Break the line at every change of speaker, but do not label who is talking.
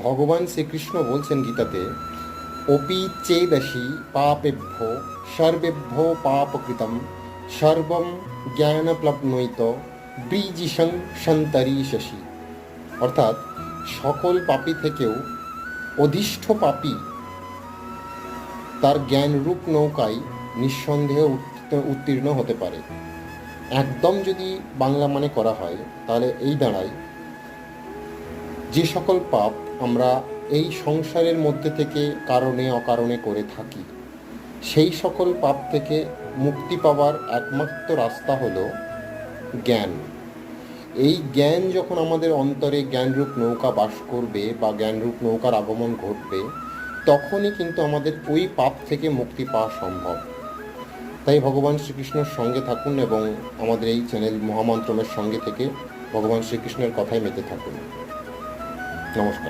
ভগবান শ্রীকৃষ্ণ বলছেন গীতাতে, অপি চেদসি পাপেভ্য সর্বেভ্য পাপকৃতম সর্বম জ্ঞানপ্লবনৈত ব্রিজিশং সন্তরিষসি। অর্থাৎ সকল পাপী থেকেও অধিষ্ঠ পাপী তার জ্ঞানরূপ নৌকায় নিঃসন্দেহে উত্তীর্ণ হতে পারে। একদম যদি বাংলা মানে করা হয় তাহলে এই দাঁড়ায়, যে সকল পাপ আমরা এই সংসারের মধ্যে থেকে কারণে অকারণে করে থাকি, সেই সকল পাপ থেকে মুক্তি পাওয়ার একমাত্র রাস্তা হলো জ্ঞান। এই জ্ঞান যখন আমাদের অন্তরে জ্ঞানরূপ নৌকা বাস করবে বা জ্ঞানরূপ নৌকার আগমন ঘটবে, তখনই কিন্তু আমাদের ওই পাপ থেকে মুক্তি পাওয়া সম্ভব। তাই ভগবান শ্রীকৃষ্ণের সঙ্গে থাকুন এবং আমাদের এই চ্যানেল মহামন্ত্রমের সঙ্গে থেকে ভগবান শ্রীকৃষ্ণের কথায় মেতে থাকুন। নমস্কার।